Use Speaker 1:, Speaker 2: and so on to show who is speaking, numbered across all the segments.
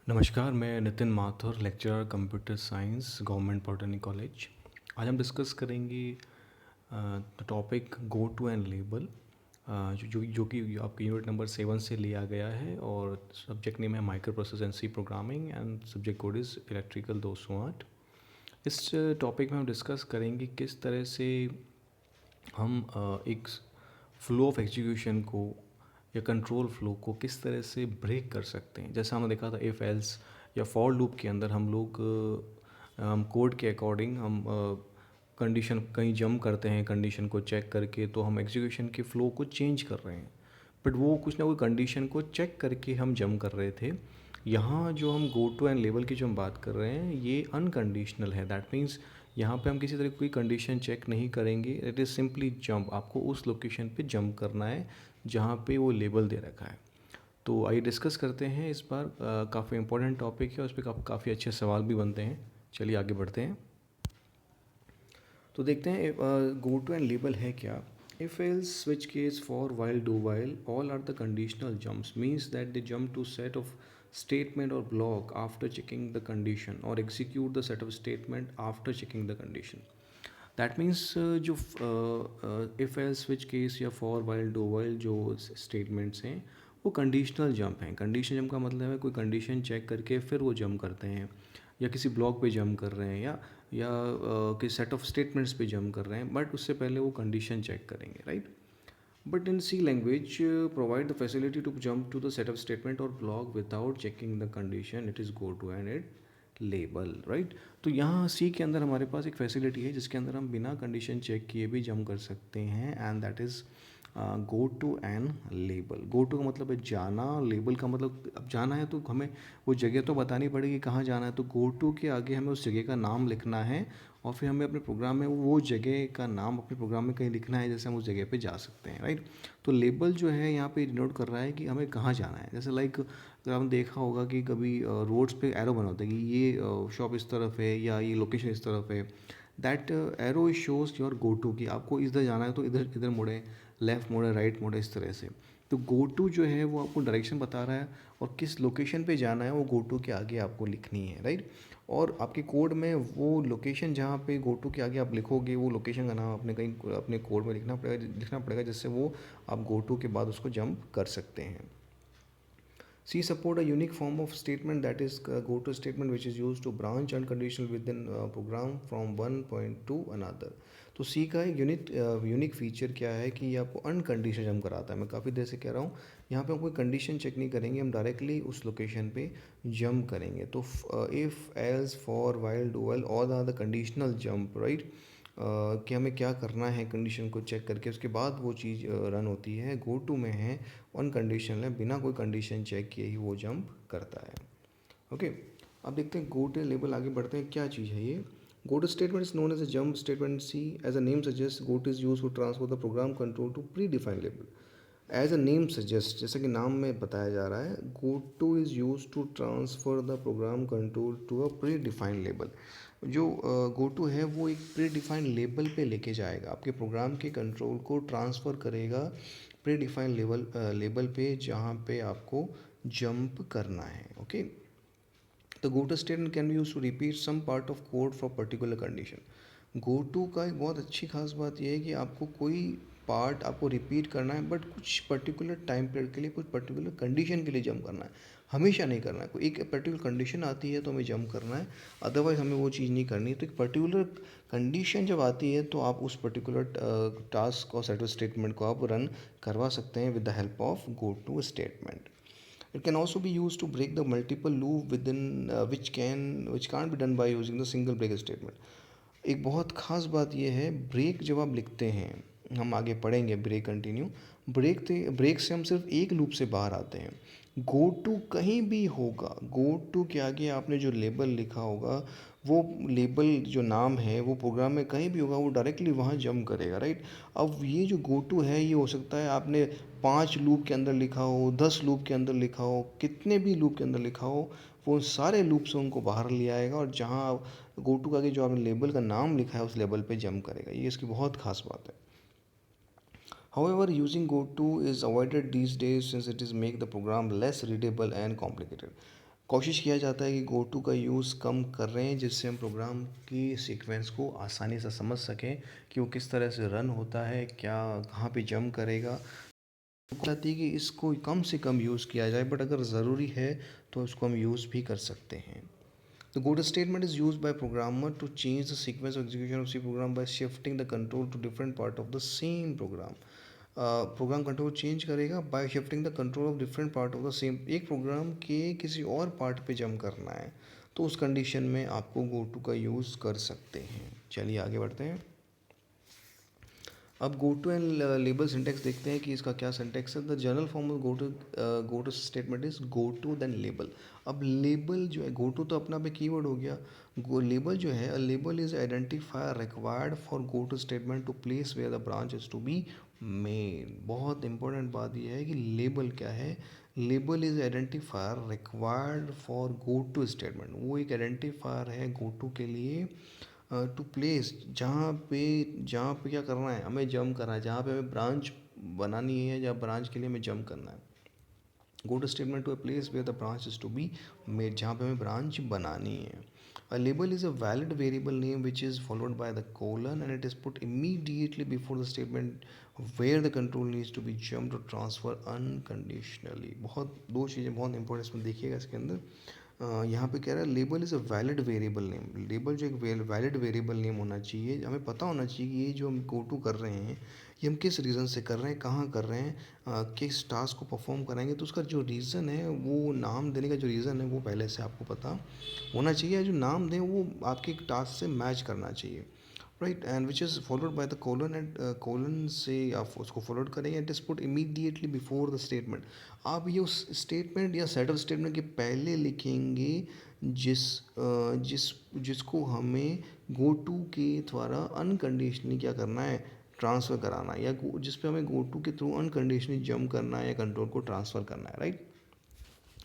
Speaker 1: नमस्कार, मैं Nitin Mathur, lecturer computer science, government polytechnic college. आज हम डिस्कस करेंगे the topic go to and label, जो कि आपके यूनिट नंबर 7 से लिया गया है और सब्जेक्ट नेम है micro process and C programming and subject code is electrical 208। इस टॉपिक में हम डिस्कस करेंगे किस तरह से हम एक फ्लो ऑफ एग्जीक्यूशन को या कंट्रोल फ्लो को किस तरह से ब्रेक कर सकते हैं। जैसा हमने देखा था इफ़ एल्स या फॉर लूप के अंदर हम लोग हम कोड के अकॉर्डिंग हम कंडीशन कहीं जंप करते हैं, कंडीशन को चेक करके तो हम एग्जीक्यूशन के फ़्लो को चेंज कर रहे हैं, बट वो कुछ ना कोई कंडीशन को चेक करके हम जंप कर रहे थे। यहाँ जो हम गो टू एंड लेवल की जो हम बात कर रहे हैं ये अनकंडीशनल है। दैट मीन्स यहाँ पे हम किसी तरह की कोई कंडीशन चेक नहीं करेंगे, इट इज़ सिंपली जंप। आपको उस लोकेशन पे जंप करना है जहाँ पे वो लेबल दे रखा है। तो आइए डिस्कस करते हैं इस बार। काफ़ी इंपॉर्टेंट टॉपिक है, उस पर काफ़ी अच्छे सवाल भी बनते हैं। चलिए आगे बढ़ते हैं। तो देखते हैं गो टू एंड लेबल है क्या। If else switch case for while do while all are the conditional jumps means that they jump to set of statement or block after checking the condition or execute the set of statement after checking the condition. That means जो if else switch case या for while do while जो statements हैं वो conditional jump हैं। Conditional jump का मतलब है कोई कंडीशन चेक करके फिर वो जंप करते हैं, या किसी ब्लॉक पे जंप कर रहे हैं, या किसी सेट ऑफ स्टेटमेंट्स पे जंप कर रहे हैं, बट उससे पहले वो कंडीशन चेक करेंगे, right. But in C language, provide the facility to jump to the set of statement or block without checking the condition. It is go to and it label, right? तो यहाँ C के अंदर हमारे पास एक facility है जिसके अंदर हम बिना कंडीशन चेक किए भी जंप कर सकते हैं, and that is go to an label. Go to का मतलब है जाना, लेबल का मतलब अब जाना है तो हमें वो जगह तो बतानी पड़ेगी कहाँ जाना है। तो गो टू के आगे हमें उस जगह का नाम लिखना है और फिर हमें अपने प्रोग्राम में वो जगह का नाम अपने प्रोग्राम में कहीं लिखना है, जैसे हम उस जगह पे जा सकते हैं, राइट। तो लेबल जो है यहाँ पे डिनोट कर रहा है कि हमें कहाँ जाना है। जैसे लाइक अगर आपने देखा होगा कि कभी रोड्स पे एरो बना होता है कि ये शॉप इस तरफ है या ये लोकेशन इस तरफ है। That arrow shows your go to कि आपको इधर जाना है तो इधर इधर मुड़े, लेफ़्ट मोड़े, राइट मोड़े, इस तरह से। तो गो टू जो है वो आपको डायरेक्शन बता रहा है और किस लोकेशन पे जाना है वो गो टू के आगे आपको लिखनी है, राइट। और आपके कोड में वो लोकेशन जहाँ पे गो टू के आगे आप लिखोगे वो लोकेशन का नाम अपने कहीं अपने कोड में लिखना पड़ेगा जिससे वो आप गो टू के बाद उसको जंप कर सकते हैं। C support a unique form of statement, that is go-to statement, which is used to branch unconditional within program from one point to another. तो C का एक यूनिक फीचर क्या है कि ये आपको अनकंडीशनल जंप कराता है। मैं काफ़ी देर से कह रहा हूँ, यहाँ पे हम कोई कंडीशन चेक नहीं करेंगे, हम डायरेक्टली उस लोकेशन पे जंप करेंगे। तो if else for while do while all are the conditional jump, right. कि हमें क्या करना है कंडीशन को चेक करके उसके बाद वो चीज़ रन होती है। गो टू में है अनकंडीशनल है, बिना कोई कंडीशन चेक किए ही वो जंप करता है। ओके, अब देखते हैं गो टू लेबल। आगे बढ़ते हैं, क्या चीज़ है ये। Go to statement is known as a jump statement. See as a name suggest go to is use to transfer the program control to predefined label. As a name suggest, जैसा कि नाम में बताया जा रहा है, go to is use to transfer the program control to a predefined label. जो go to है वो एक प्री डिफाइंड लेबल पे लेके जाएगा, आपके प्रोग्राम के कंट्रोल को ट्रांसफ़र करेगा प्री डिफाइंड लेबल पे जहाँ पे आपको जंप करना है। Okay, the go to statement can be use to repeat some part of code for particular condition. Go to का एक बहुत अच्छी खास बात यह है कि आपको कोई पार्ट आपको रिपीट करना है, बट कुछ पर्टिकुलर टाइम पीरियड के लिए, कुछ पर्टिकुलर कंडीशन के लिए जंप करना है, हमेशा नहीं करना है। कोई एक पर्टिकुलर कंडीशन आती है तो हमें जंप करना है, अदरवाइज हमें वो चीज़ नहीं करनी है। तो एक पर्टिकुलर कंडीशन जब आती है तो आप उस पर्टिकुलर टास्क और सेट ऑफ स्टेटमेंट को आप रन करवा सकते हैं with the help of go to statement. It can also be used to break the multiple loop within which can't be done by using the single break statement. एक बहुत ख़ास बात यह है, ब्रेक जब आप लिखते हैं, हम आगे पढ़ेंगे ब्रेक कंटिन्यू। ब्रेक से हम सिर्फ एक लूप से बाहर आते हैं। गो टू कहीं भी होगा, गो टू के आगे आपने जो लेबल लिखा होगा वो लेबल जो नाम है वो प्रोग्राम में कहीं भी होगा, वो डायरेक्टली वहाँ जंप करेगा, राइट। अब ये जो गो टू है ये हो सकता है आपने 5 लूप के अंदर लिखा हो, 10 लूप के अंदर लिखा हो, कितने भी लूप के अंदर लिखा हो, वो सारे लूप से उनको बाहर ले आएगा और जहाँ गो टू का आगे जो आपने लेबल का नाम लिखा है उस लेबल पे जंप करेगा। ये इसकी बहुत खास बात है। However, using GoTo is avoided these days since it is make the program less readable and complicated. कोशिश किया जाता है कि गो टू का यूज़ कम कर रहे हैं, जिससे हम प्रोग्राम की सीक्वेंस को आसानी से समझ सकें कि वो किस तरह से रन होता है, क्या कहाँ पे जंप करेगा। चाहती है कि इसको कम से कम यूज़ किया जाए, बट अगर ज़रूरी है तो इसको हम यूज़ भी कर सकते हैं। The go to statement is used by programmer to change the sequence of execution of C program by shifting the control to different part of the same program. Program control change करेगा by shifting the control of different part of the same. एक program के किसी और part पे jump करना है तो उस कंडीशन में आपको गो टू का यूज़ कर सकते हैं। चलिए आगे बढ़ते हैं। अब go to and label syntax देखते हैं कि इसका क्या सिंटेक्स है। The general form of go to statement is go to then label. अब लेबल जो है, गो टू तो अपना पे कीवर्ड हो गया, गो लेबल जो है, label is identifier required for go to statement to place where the branch is to be made. बहुत इंपॉर्टेंट बात यह है कि लेबल क्या है। Label is identifier required for go to statement. वो एक आइडेंटिफायर है गो टू के लिए, टू प्लेस जहाँ पे क्या करना है, हमें जंप करना है, जहाँ पे हमें ब्रांच बनानी है या ब्रांच के लिए हमें जंप करना है। Go to statement to a place where the branch is to be made, जहाँ पे हमें ब्रांच बनानी है। A label is a valid variable name which is followed by the colon and it is put immediately before the statement where the control needs to be jumped or transferred unconditionally। बहुत दो चीज़ें बहुत important इसमें देखिएगा इसके अंदर। यहाँ पे कह रहा है label is a valid variable name. Label जो एक वैलिड वेरिएबल नेम होना चाहिए, हमें पता होना चाहिए कि ये जो हम गो टू कर रहे हैं ये हम किस रीज़न से कर रहे हैं, कहाँ कर रहे हैं, किस टास्क को परफॉर्म कराएंगे। तो उसका जो रीज़न है, वो नाम देने का जो रीज़न है वो पहले से आपको पता होना चाहिए। जो नाम दें वो आपके टास्क से मैच करना चाहिए, right. And which is followed by the colon, and colon से आप उसको फॉलोड करेंगे। It is put immediately before the statement. आप ये उस स्टेटमेंट या सेट ऑफ स्टेटमेंट के पहले लिखेंगे जिसको हमें गो टू के द्वारा अनकंडीशनली क्या करना है, ट्रांसफ़र कराना है, या जिस पे हमें गो टू के थ्रू अनकंडीशनली जंप करना है या कंट्रोल को ट्रांसफ़र करना है, राइट।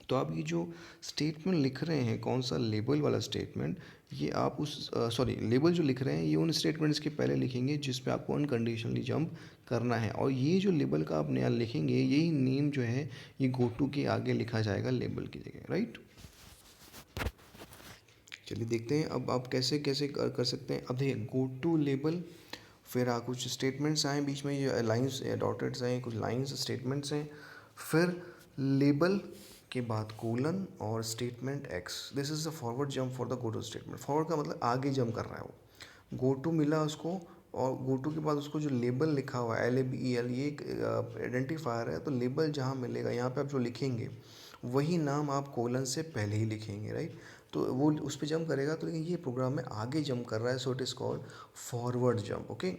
Speaker 1: तो आप ये जो स्टेटमेंट लिख रहे हैं, कौन सा लेबल वाला स्टेटमेंट, ये आप उस सॉरी लेबल जो लिख रहे हैं ये उन स्टेटमेंट्स के पहले लिखेंगे जिस पे आपको अनकंडीशनली जंप करना है। और ये जो लेबल का आप नया लिखेंगे, यही नेम जो है ये गो टू के आगे लिखा जाएगा लेबल की जगह, राइट। चलिए देखते हैं अब आप कैसे कैसे कर सकते हैं। अब देखिए गो टू लेबल, फिर कुछ स्टेटमेंट्स आए बीच में, ये लाइंस डॉटेड्स हैं, कुछ लाइंस स्टेटमेंट्स हैं, फिर लेबल के बाद कोलन और statement x. This is the forward jump for the go to statement. Forward का मतलब आगे जंप कर रहा है वो। गो टू मिला उसको, और गो टू के बाद उसको जो लेबल लिखा हुआ है LABEL, ये एक आइडेंटिफायर है। तो लेबल जहाँ मिलेगा यहाँ पे आप जो लिखेंगे वही नाम आप कोलन से पहले ही लिखेंगे, राइट। तो वो उस पर जंप करेगा, तो लेकिन ये प्रोग्राम में आगे जंप कर रहा है, so it is called forward jump, okay.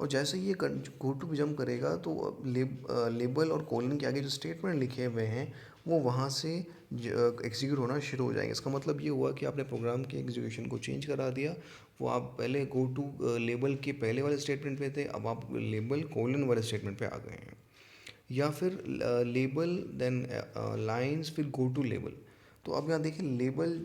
Speaker 1: और जैसे ये गो टू पे जंप करेगा तो लेबल और कोलन के आगे जो स्टेटमेंट लिखे हुए हैं वो वहाँ से एग्जीक्यूट होना शुरू हो जाएंगे। इसका मतलब ये हुआ कि आपने प्रोग्राम के एग्जीक्यूशन को चेंज करा दिया। वो आप पहले गो टू लेबल के पहले वाले स्टेटमेंट पे थे, अब आप लेबल कोलन वाले स्टेटमेंट पे आ गए हैं। या फिर लेबल देन लाइंस, फिर गो टू लेबल। तो अब यहाँ देखिए लेबल,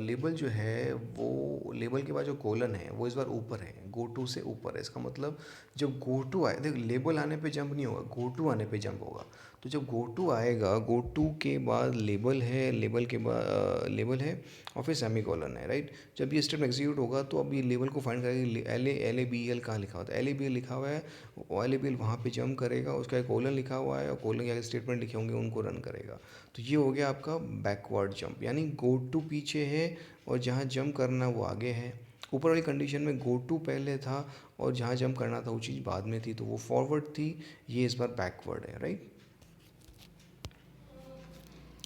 Speaker 1: लेबल जो है वो लेबल के बाद जो कोलन है वो इस बार ऊपर है, गो टू से ऊपर है। इसका मतलब जब गो टू आए, देखो लेबल आने पे जंप नहीं होगा, गो टू आने पे जंप होगा। तो जब गो टू आएगा, गो टू के बाद लेबल है, लेबल के बाद लेबल है और फिर सेमी कॉलन है, राइट। जब ये स्टेप एग्जीक्यूट होगा तो अब ये लेबल को फाइंड करेगा, LABEL कहाँ लिखा हुआ था, LABEL लिखा हुआ है, LABEL वहाँ पे जंप करेगा, उसका एक कोलन लिखा हुआ है और कोलन के आगे स्टेटमेंट लिखे होंगे उनको रन करेगा। तो ये हो गया आपका बैकवर्ड जंप, यानी गो टू पीछे है और जहाँ जंप करना वो आगे है। ऊपर वाली कंडीशन में गो टू पहले था और जहाँ जंप करना था वो चीज़ बाद में थी, तो वो फॉरवर्ड थी, ये इस बार बैकवर्ड है, राइट।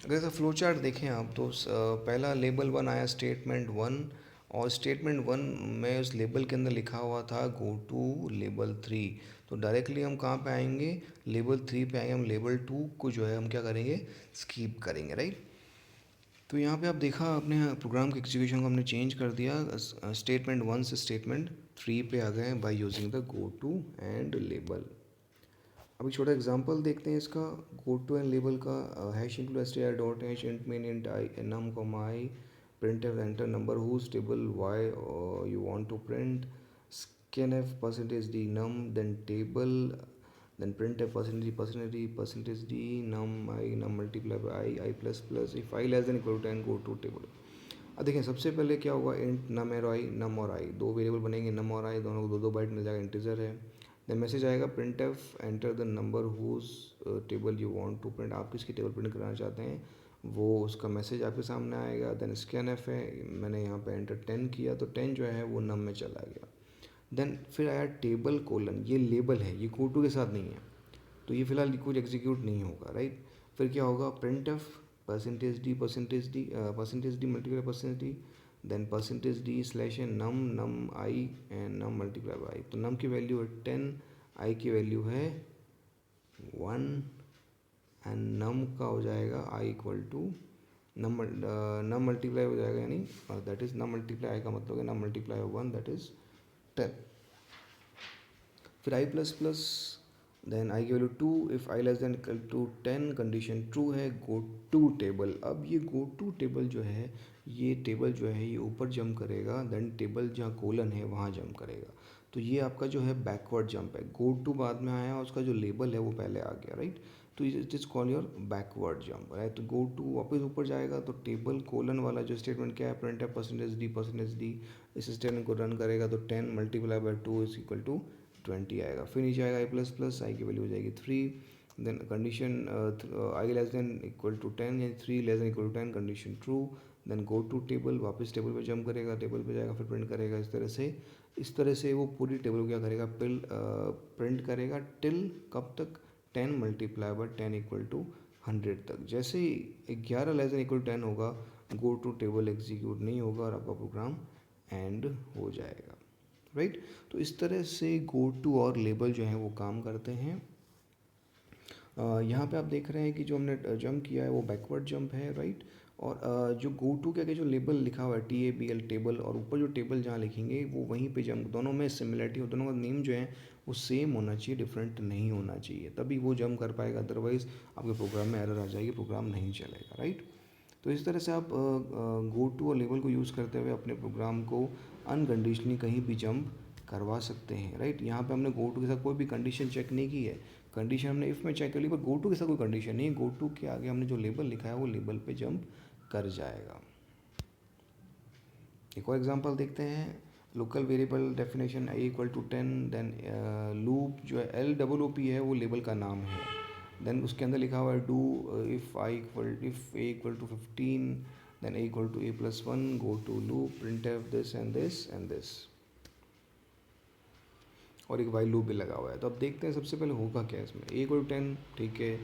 Speaker 1: अगर इसका फ्लो चार्ट देखें आप तो पहला लेबल वन आया स्टेटमेंट वन, और स्टेटमेंट वन में उस लेबल के अंदर लिखा हुआ था गो टू लेबल थ्री। तो डायरेक्टली हम कहाँ पे आएंगे, लेबल थ्री पे आएंगे। हम लेबल टू को जो है हम क्या करेंगे, स्कीप करेंगे, राइट। तो यहाँ पे आप देखा अपने प्रोग्राम के एग्जीक्यूशन को हमने चेंज कर दिया, स्टेटमेंट वन से स्टेटमेंट थ्री पे आ गए by using the go to and label. अभी छोटा एग्जांपल देखते हैं इसका, गो टू एंड लेबल का। Hash include str dot hash int main int I num comma I print F enter number whose table why you want to print scanf %d num then table
Speaker 2: then printf percentage d num I num multiply by I plus plus if I less than equal to 10 go to table। अब देखें सबसे पहले क्या होगा, int नम और आई दो variable बनेंगे, नम और आई दोनों को दो दो बाइट मिल जाएगा, इंटीजर है। देन मैसेज आएगा printf enter the number whose table you want to print, आप किसकी टेबल प्रिंट कराना चाहते हैं वो उसका मैसेज आपके सामने आएगा। देन स्कैनf है, मैंने यहाँ पे एंटर 10 किया तो 10 जो है वो नम में चला गया। देन फिर आया टेबल कोलन, ये लेबल है, ये कोटू के साथ नहीं है तो ये फिलहाल कुछ एग्जीक्यूट नहीं होगा, राइट। फिर क्या होगा, printf percentage D multiply percentage D, then percentage D slash है num I and num multiply by, तो नम की वैल्यू है 10, आई की वैल्यू है 1 एंड नम का हो जाएगा I equal to num multiply हो जाएगा, यानी दैट इज नम मल्टीप्लाई आई का मतलब है नम मल्टीप्लाई 1 दैट इज 10। फिर I plus plus, then I की value 2 if I less than equal to 10 condition true है, गो टू टेबल। अब ये गो टू टेबल जो है, ये टेबल जो है ये ऊपर जंप करेगा, देन टेबल जहाँ कोलन है वहाँ जंप करेगा, तो ये आपका जो है बैकवर्ड जंप है। गो टू बाद में आया, उसका जो लेबल है वो पहले आ गया, राइट। तो it is call your backward jump, right. तो गो टू वापस ऊपर जाएगा, तो टेबल कोलन वाला जो स्टेटमेंट क्या है, प्रिंट है परसेंटेज डी, इस स्टेटमेंट को रन करेगा तो 10 multiply by 2 is equal to 20 आएगा। फिर नीचे आएगा आई प्लस प्लस, आई की वैल्यू हो जाएगी 3, then condition I less than equal to 10 यानी 3 less than equal to 10 condition true, then go to table, वापस टेबल पे जंप करेगा, टेबल पे जाएगा फिर प्रिंट करेगा। इस तरह से वो पूरी टेबल को क्या करेगा, प्रिंट करेगा टिल कब तक, 10 मल्टीप्लाई बाई 10 इक्वल टू 100 तक। जैसे ही 11 लेस देन इक्वल टू 10 होगा, गो टू टेबल एग्जीक्यूट नहीं होगा और आपका प्रोग्राम एंड हो जाएगा, राइट। तो इस तरह से गो टू और लेबल जो है वो काम करते हैं। यहाँ पे आप देख रहे हैं कि जो हमने जंप किया है वो बैकवर्ड जंप है, राइट। और जो गो टू के आगे जो लेबल लिखा हुआ है TABL टेबल, और ऊपर जो टेबल जहाँ लिखेंगे वो वहीं पे जंप, दोनों में सिमिलरिटी हो, दोनों का नेम जो है वो सेम होना चाहिए, डिफरेंट नहीं होना चाहिए, तभी वो जंप कर पाएगा, अदरवाइज़ आपके प्रोग्राम में एरर आ जाएगी, प्रोग्राम नहीं चलेगा, राइट। तो इस तरह से आप गो टू और लेबल को यूज़ करते हुए अपने प्रोग्राम को अनकंडीशनली कहीं भी जंप करवा सकते हैं, राइट। यहाँ पे हमने गो टू के साथ कोई भी कंडीशन चेक नहीं की है, कंडीशन हमने इफ़ में चेक कर ली, पर गो टू के साथ कोई कंडीशन नहीं है, गो टू के आगे हमने जो लेबल लिखा है वो लेबल पे जंप कर जाएगा। एक और एग्जांपल देखते हैं, local variable definition A equal to 10, then loop जो है LOOP है वो लेबल का नाम है, देन उसके अंदर लिखा हुआ है do if A equal to 15 then A equal to a+1 go to loop print F this and this and this, और एक वाइल लूप भी लगा हुआ है। तो अब देखते हैं सबसे पहले होगा क्या इसमें, ए इक्वल टू 10 ठीक है,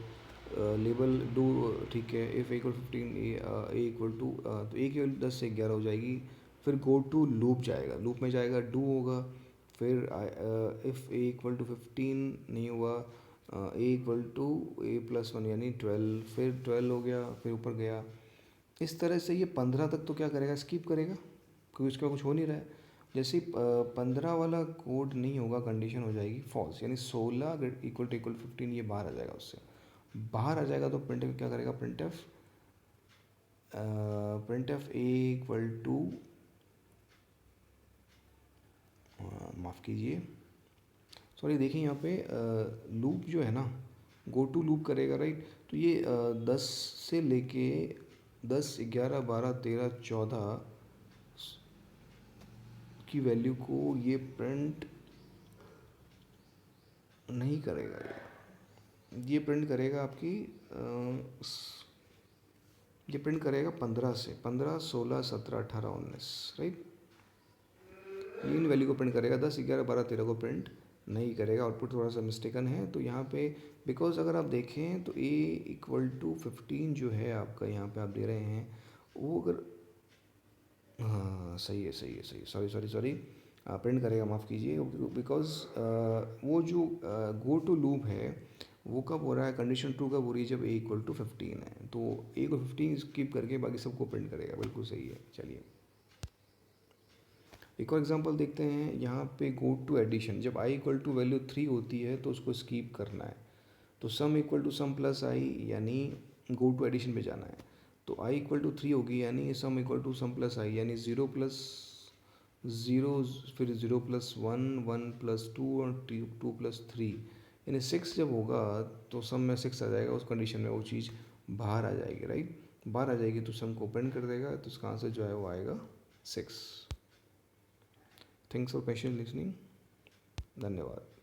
Speaker 2: लेबल डू ठीक है, if A equal 15 A equal to, तो ए की वैल्यू 10 से 11 हो जाएगी। फिर गो टू लूप जाएगा, लूप में जाएगा डू होगा, फिर इफ़ ए इक्वल टू 15 नहीं हुआ, ए इक्वल टू a+1 यानी 12, फिर 12 हो गया, फिर ऊपर गया। इस तरह से ये 15 तक तो क्या करेगा, स्किप करेगा क्योंकि उसके बाद कुछ हो नहीं रहा है। जैसे ही 15 वाला कोड नहीं होगा, कंडीशन हो जाएगी फॉल्स, यानी 16 इक्वल टू 15 ये बाहर आ जाएगा, उससे बाहर आ जाएगा तो प्रिंट क्या करेगा, print F A equal to, माफ़ कीजिए सॉरी, देखिए यहाँ पे लूप जो है ना, गो टू लूप करेगा, राइट। तो ये 10 से लेके 10 11 12 13 14 की वैल्यू को ये प्रिंट नहीं करेगा, ये प्रिंट करेगा आपकी ये प्रिंट करेगा 15 से, 15 16 17 18 19, राइट। ये इन वैल्यू को प्रिंट करेगा, 10 11 12 13 को प्रिंट नहीं करेगा। आउटपुट थोड़ा सा मिस्टेकन है तो यहाँ पे, बिकॉज अगर आप देखें तो a इक्वल टू 15 जो है आपका यहाँ पे आप दे रहे हैं वो अगर, हाँ सही है सही है सही, सॉरी सॉरी सॉरी, प्रिंट करेगा, माफ़ कीजिए, बिकॉज वो जो गो टू लूप है वो कब हो रहा है, कंडीशन ट्रू कब हो रही है, जब a इक्वल टू 15 है, तो a को 15 स्किप करके बाकी सबको प्रिंट करेगा, बिल्कुल सही है। चलिए एक और एग्जांपल देखते हैं, यहाँ पे गो टू एडिशन, जब i इक्वल टू वैल्यू 3 होती है तो उसको स्किप करना है, तो sum equal to sum plus i यानी गो टू एडिशन पे जाना है, तो i इक्वल टू 3 होगी यानी sum equal to sum plus i यानी 0 प्लस 0, फिर 0 प्लस 1 1 प्लस 2 और 2 प्लस 3, यानी 6 जब होगा तो सम में 6 आ जाएगा, उस कंडीशन में वो चीज़ बाहर आ जाएगी, राइट। बाहर आ जाएगी तो सम को ओपन कर देगा, तो उसका आंसर जो है वो आएगा 6। Thanks for patient listening. धन्यवाद।